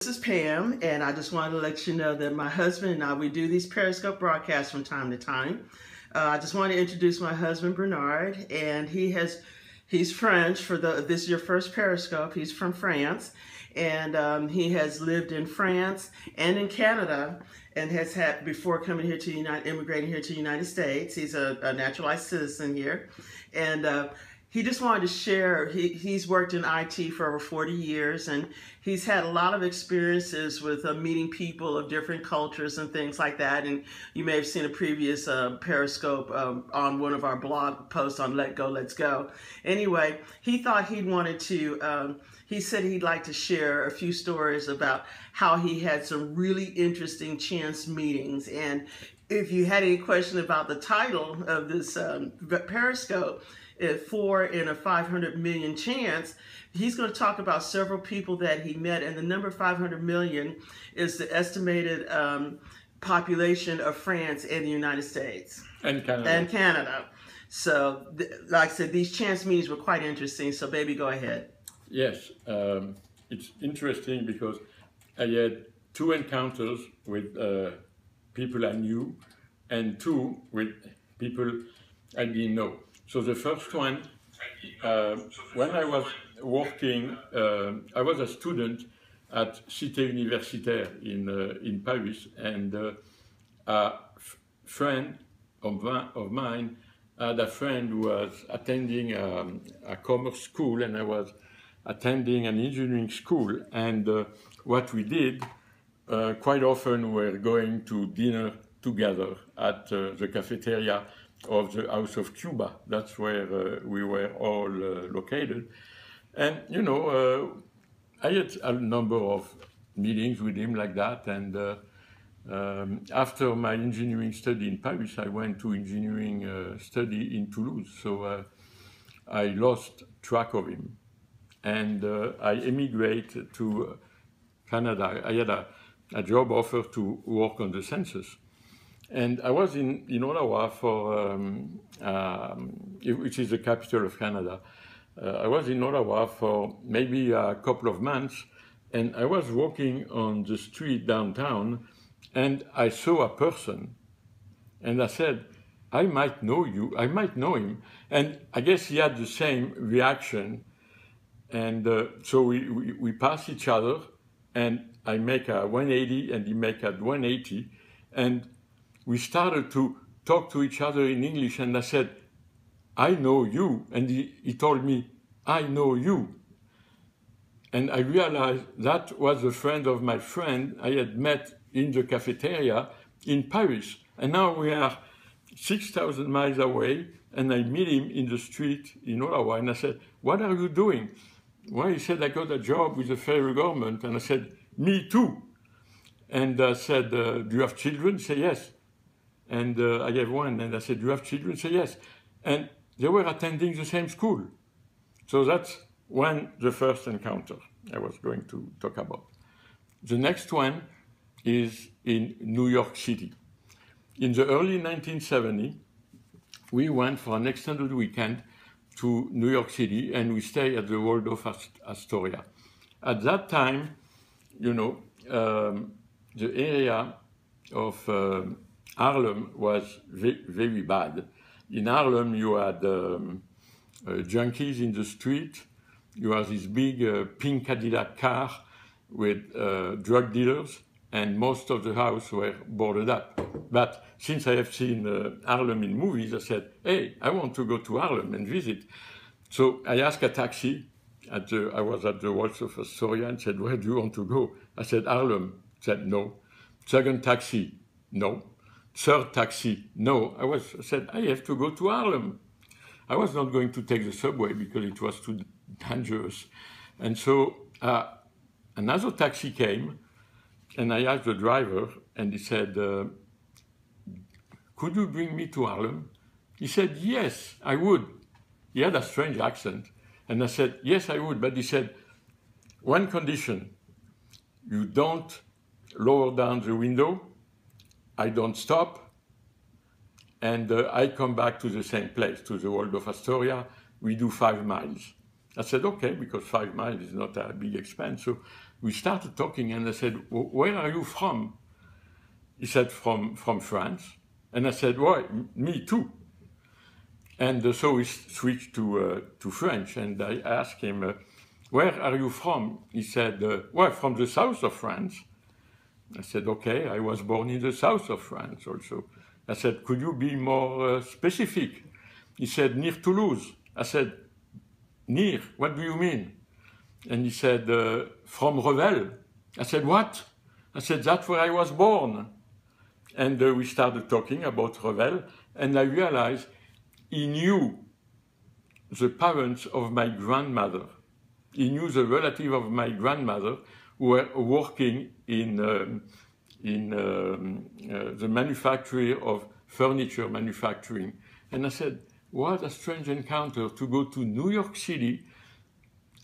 This is Pam, and I just wanted to let you know that my husband and I, we do these Periscope broadcasts from time to time. I just want to introduce my husband, Bernard, and he's French. This is your first Periscope. He's from France, and he has lived in France and in Canada, and has had, before coming here to immigrating here to the United States. He's a naturalized citizen here, and he just wanted to share. He's worked in IT for over 40 years, and he's had a lot of experiences with meeting people of different cultures and things like that. And you may have seen a previous Periscope on one of our blog posts on Let Go, Let's Go. Anyway, he thought he said he'd like to share a few stories about how he had some really interesting chance meetings. And if you had any question about the title of this Periscope, 4 in a 500 million chance, he's going to talk about several people that he met, and the number 500 million is the estimated population of France and the United States. And Canada. And Canada. So, like I said, these chance meetings were quite interesting, so baby, go ahead. Yes, it's interesting because I had 2 encounters with people I knew and 2 with people I didn't know. So the first one, when I was working, I was a student at Cité Universitaire in Paris, and a friend of mine had a friend who was attending a commerce school, and I was attending an engineering school. And what we did, quite often we were going to dinner together at the cafeteria of the House of Cuba. That's where we were all located. And, you know, I had a number of meetings with him like that. And after my engineering study in Paris, I went to engineering study in Toulouse. So I lost track of him. And I emigrated to Canada. I had a job offer to work on the census. And I was in Ottawa which is the capital of Canada. I was in Ottawa for maybe a couple of months, and I was walking on the street downtown, and I saw a person, and I said, I might know you, I might know him. And I guess he had the same reaction. And so we pass each other, and I make a 180, and he make a 180, and we started to talk to each other in English, and I said, I know you. And he told me, I know you. And I realized that was a friend of my friend I had met in the cafeteria in Paris. And now we are 6,000 miles away, and I meet him in the street in Ottawa, and I said, what are you doing? Well, he said, I got a job with the federal government. And I said, me too. And I said, do you have children? He said, yes. And I have one, and I said, do you have children? Say yes. And they were attending the same school. So that's the first encounter I was going to talk about. The next one is in New York City. In the early 1970s, we went for an extended weekend to New York City, and we stayed at the Waldorf Astoria. At that time, you know, the area of Harlem was very bad. In Harlem, you had junkies in the street. You had this big pink Cadillac car with drug dealers, and most of the houses were boarded up. But since I have seen Harlem in movies, I said, hey, I want to go to Harlem and visit. So I asked a taxi. I was at the Waldorf Astoria, and said, where do you want to go? I said, Harlem. He said, no. Second taxi, no. Third taxi, no. I said, I have to go to Harlem. I was not going to take the subway because it was too dangerous. And so another taxi came, and I asked the driver, and he said, could you bring me to Harlem? He said, yes, I would. He had a strange accent. And I said, yes, I would. But he said, one condition, you don't lower down the window, I don't stop, and I come back to the same place, to the Waldorf Astoria. We do 5 miles. I said, okay, because 5 miles is not a big expense. So we started talking, and I said, where are you from? He said, from France. And I said, well, me too. And so we switched to French, and I asked him, where are you from? He said, well, from the south of France. I said, okay, I was born in the south of France also. I said, could you be more specific? He said, near Toulouse. I said, near, what do you mean? And he said, from Revel. I said, what? I said, that's where I was born. And we started talking about Revel, and I realized he knew the parents of my grandmother. He knew the relative of my grandmother who were working in the manufacture of furniture manufacturing. And I said, what a strange encounter to go to New York City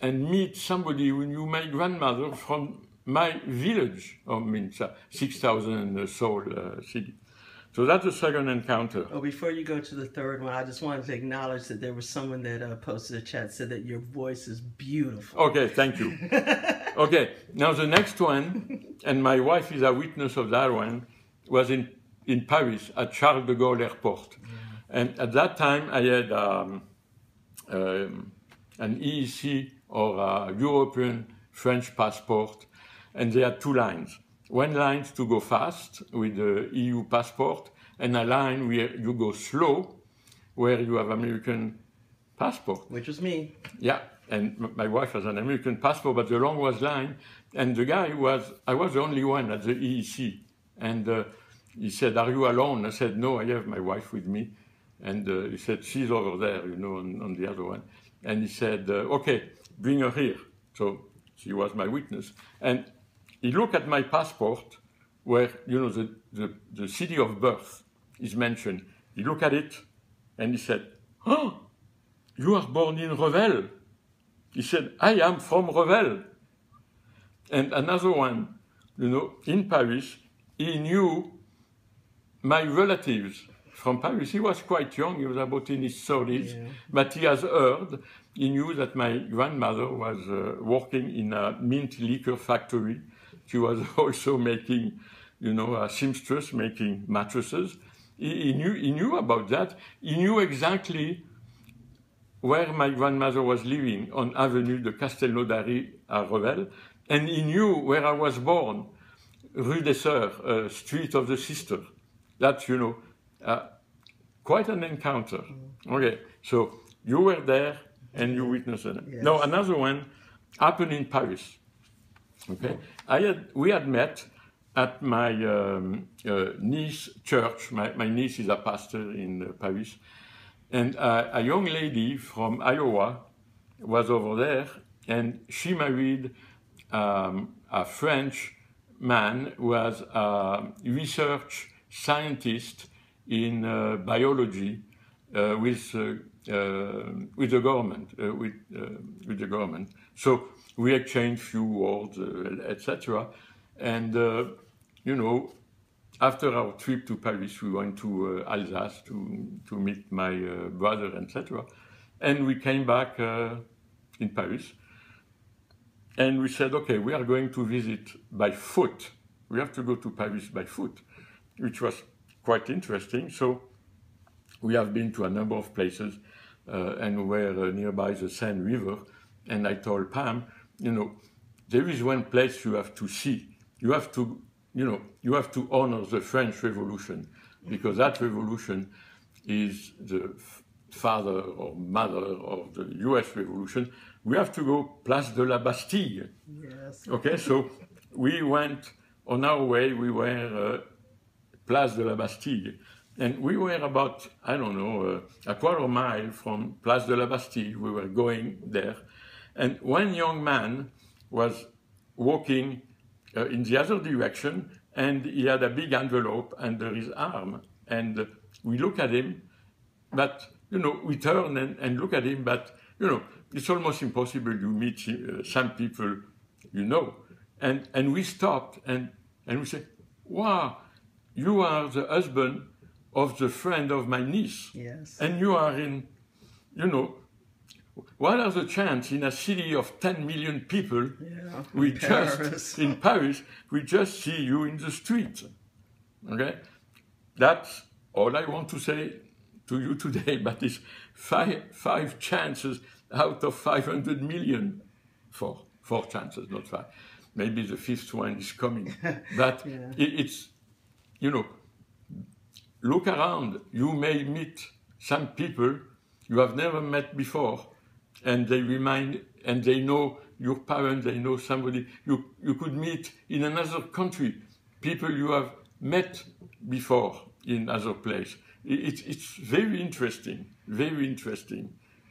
and meet somebody who knew my grandmother from my village, 6,000 soul city. So that's the second encounter. Oh, before you go to the third one, I just wanted to acknowledge that there was someone that posted a chat, said that your voice is beautiful. Okay, thank you. Okay, now the next one, and my wife is a witness of that one, was in Paris at Charles de Gaulle Airport. Yeah. And at that time, I had an EEC or a European French passport, and they had two lines. One line to go fast with the EU passport, and a line where you go slow, where you have American passport. Which was me. Yeah, and my wife has an American passport, but the long was line, and the guy I was the only one at the EEC, and he said, are you alone? I said, no, I have my wife with me, and he said, she's over there, on the other one, and he said, okay, bring her here. So she was my witness, and he looked at my passport where, the city of birth is mentioned. He looked at it and he said, oh, you are born in Revel. He said, I am from Revel. And another one, in Paris, he knew my relatives from Paris. He was quite young, he was about in his 30s, yeah. But he has heard, he knew that my grandmother was working in a mint liquor factory. She was also making, a seamstress, making mattresses. He knew about that. He knew exactly where my grandmother was living on Avenue de Castelnaudary à Revel, and he knew where I was born, Rue des Sœurs, Street of the Sister. That's, quite an encounter. Okay, so you were there and you witnessed it. Yes. Now, another one happened in Paris. Okay, we had met at my niece church. My niece is a pastor in Paris, and a young lady from Iowa was over there, and she married a French man who was a research scientist in biology with the government. With the government, so. We exchanged few words, etc. And, after our trip to Paris, we went to Alsace to meet my brother, etc. And we came back in Paris. And we said, okay, we are going to visit by foot. We have to go to Paris by foot, which was quite interesting. So we have been to a number of places, and we were nearby the Seine River. And I told Pam, there is one place you have to see. You have to, you have to honor the French Revolution, because that revolution is the father or mother of the US Revolution. We have to go Place de la Bastille. Yes. Okay, so we went on our way. We were Place de la Bastille, and we were about, I don't know, a quarter mile from Place de la Bastille. We were going there. And one young man was walking in the other direction, and he had a big envelope under his arm. And we look at him, but, we turn and look at him, but, it's almost impossible to meet some people, And we stopped, and we said, wow, you are the husband of the friend of my niece. Yes. And you are in, What are the chances in a city of 10 million people, in Paris, we just see you in the street? Okay? That's all I want to say to you today, but it's five chances out of 500 million. Four chances, not five. Maybe the fifth one is coming. But it's, look around. You may meet some people you have never met before, and they know your parents, they know somebody you could meet in another country, people you have met before in other place. It's very interesting,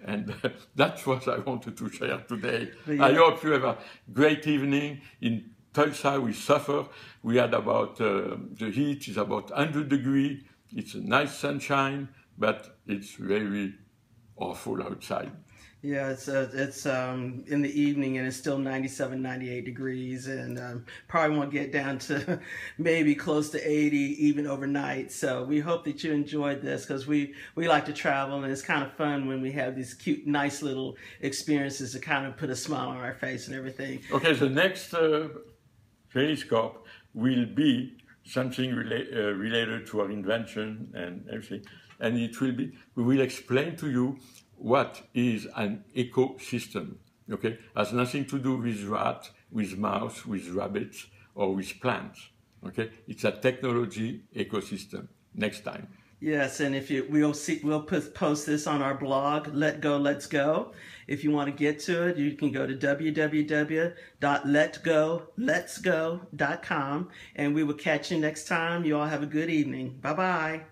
and that's what I wanted to share today. I hope you have a great evening. In Tulsa, we suffer. We had about, the heat is about 100 degrees. It's a nice sunshine, but it's very awful outside. Yeah, it's in the evening and it's still 97, 98 degrees, and probably won't get down to maybe close to 80 even overnight. So we hope that you enjoyed this, because we like to travel, and it's kind of fun when we have these cute, nice little experiences to kind of put a smile on our face and everything. Okay, the next telescope will be something related to our invention and everything, and we will explain to you what is an ecosystem. Okay, has nothing to do with rats, with mouse, with rabbits, or with plants. Okay, it's a technology ecosystem. Next time. Yes, and we'll post this on our blog, Let Go, Let's Go. If you want to get to it, you can go to www.letgoletsgo.com, and we will catch you next time. You all have a good evening. Bye-bye.